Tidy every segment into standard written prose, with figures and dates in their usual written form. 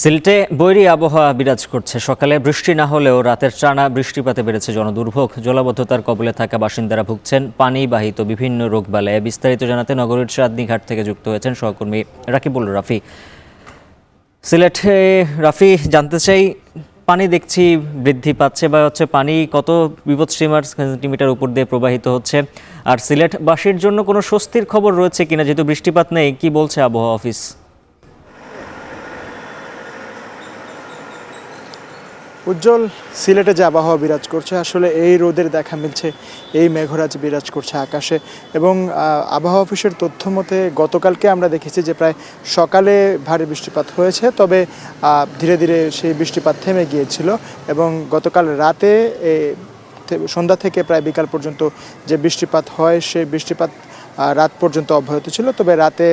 সিলেটে বৈরী আবহাওয়া বিরাজ করছে। সকালে বৃষ্টি না হলেও রাতের টানা বৃষ্টিপাতে বেড়েছে জনদুর্ভোগ। জলাবদ্ধতার কবলে থাকা বাসিন্দারা ভুগছেন পানিবাহিত বিভিন্ন রোগবালায়। বিস্তারিত জানাতে নগরীর চাঁদনী ঘাট থেকে যুক্ত হয়েছেন সহকর্মী রাকিবুল রাফি। সিলেটে রাফি, জানতে চাই, পানি দেখছি বৃদ্ধি পাচ্ছে বা পানি কত বিপদসীমার সেন্টিমিটার উপর দিয়ে প্রবাহিত হচ্ছে, আর সিলেটবাসীর জন্য কোনো স্বস্তির খবর রয়েছে কিনা? যেহেতু বৃষ্টিপাত নেই, কি বলছে আবহাওয়া অফিস? উজ্জ্বল, সিলেটে যে আবহাওয়া বিরাজ করছে, আসলে এই রোদের দেখা মিলছে, এই মেঘরাজ বিরাজ করছে আকাশে। এবং আবহাওয়া অফিসের তথ্য মতে গতকালকে আমরা দেখেছি যে প্রায় সকালে ভারী বৃষ্টিপাত হয়েছে, তবে ধীরে ধীরে সেই বৃষ্টিপাত থেমে গিয়েছিল। এবং গতকাল রাতে সন্ধ্যা থেকে প্রায় বিকাল পর্যন্ত যে বৃষ্টিপাত হয়, সেই বৃষ্টিপাত রাত পর্যন্ত অব্যাহত ছিল। তবে রাতে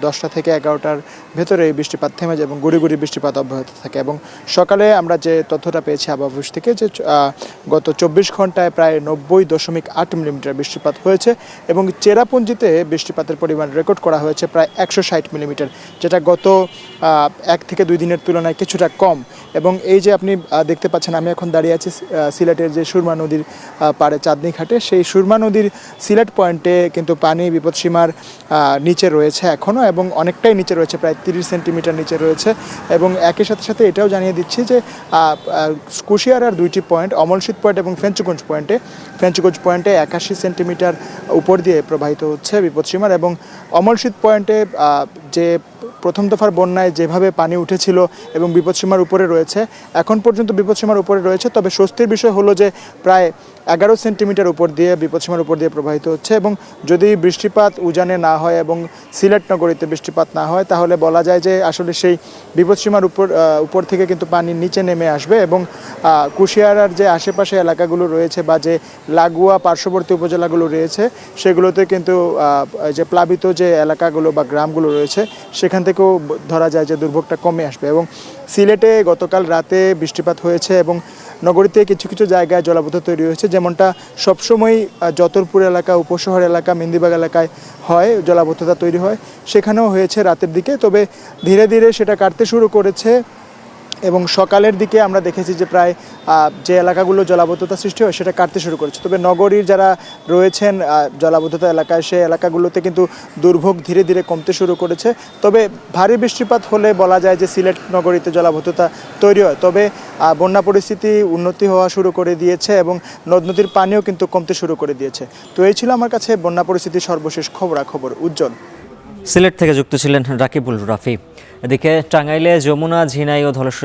10টা থেকে 11টার ভেতরে এই বৃষ্টিপাত থেমে যায় এবং গুড়ি গুড়ি বৃষ্টিপাত অব্যাহত থাকে। এবং সকালে আমরা যে তথ্যটা পেয়েছি আবহাওয়া অফিস থেকে, যে গত 24 ঘন্টায় প্রায় 90.8 মিলিমিটার বৃষ্টিপাত হয়েছে এবং চেরাপুঞ্জিতে বৃষ্টিপাতের পরিমাণ রেকর্ড করা হয়েছে প্রায় 160 মিলিমিটার, যেটা গত 1 থেকে 2 দিনের তুলনায় কিছুটা কম। এবং এই যে আপনি দেখতে পাচ্ছেন, আমি এখন দাঁড়িয়ে আছি সিলেটের যে সুরমা নদীর পাড়ে চাঁদনী ঘাটে। সেই সুরমা নদীর সিলেট পয়েন্টে কিন্তু পানি বিপদসীমার নিচে রয়েছে এখনও, এবং অনেকটাই নিচে রয়েছে, প্রায় 30 সেন্টিমিটার নিচে রয়েছে। এবং একই সাথে সাথে এটাও জানিয়ে দিচ্ছি যে কুশিয়ারার 2টি পয়েন্ট, অমলশীত পয়েন্ট এবং ফেঞ্চুগঞ্জ পয়েন্টে 81 সেন্টিমিটার উপর দিয়ে প্রবাহিত হচ্ছে বিপদসীমার। এবং অমলশীত পয়েন্টে যে প্রথম দফার বন্যায় যেভাবে পানি উঠেছিল এবং বিপদসীমার উপরে রয়েছে, এখন পর্যন্ত বিপদসীমার উপরে রয়েছে। তবে স্বস্তির বিষয় হলো যে প্রায় 11 সেন্টিমিটার উপর দিয়ে বিপদসীমার উপর দিয়ে প্রবাহিত হচ্ছে। এবং যদি বৃষ্টিপাত উজানে না হয় এবং সিলেট নগরীতে বৃষ্টিপাত না হয়, তাহলে বলা যায় যে আসলে সেই বিপদসীমার উপর থেকে কিন্তু পানি নিচে নেমে আসবে। এবং কুশিয়ারার যে আশেপাশে এলাকাগুলো রয়েছে বা যে লাগোয়া পার্শ্ববর্তী উপজেলাগুলো রয়েছে, সেগুলোতে কিন্তু যে প্লাবিত যে এলাকাগুলো বা গ্রামগুলো রয়েছে, সেখান থেকেও ধরা যায় যে দুর্ভোগটা কমে আসবে। এবং সিলেটে গতকাল রাতে বৃষ্টিপাত হয়েছে এবং নগরীতে কিছু কিছু জায়গায় জলাবদ্ধতা তৈরি হয়েছে, যেমনটা সবসময় যতরপুর এলাকা, উপশহর এলাকা, মেন্দিবাগ এলাকায় হয়, জলাবদ্ধতা তৈরি হয়, সেখানেও হয়েছে রাতের দিকে। তবে ধীরে ধীরে সেটা কাটতে শুরু করেছে এবং সকালের দিকে আমরা দেখেছি যে প্রায় যে এলাকাগুলো জলাবদ্ধতা সৃষ্টি হয় সেটা কাটতে শুরু করেছে। তবে নগরীর যারা রয়েছেন জলাবদ্ধতা এলাকায়, সেই এলাকাগুলোতে কিন্তু দুর্ভোগ ধীরে ধীরে কমতে শুরু করেছে। তবে ভারী বৃষ্টিপাত হলে বলা যায় যে সিলেট নগরীতে জলাবদ্ধতা তৈরি হয়। তবে বন্যা পরিস্থিতি উন্নতি হওয়া শুরু করে দিয়েছে এবং নদ নদীর পানিও কিন্তু কমতে শুরু করে দিয়েছে। তো এই ছিল আমার কাছে বন্যা পরিস্থিতির সর্বশেষ খবরাখবর। উজ্জ্বল। সিলেট থেকে যুক্ত ছিলেন রাকিবুল রাফি। এদিকে টাঙ্গাইলে যমুনা, ঝিনাই ও ধলেশ্বরী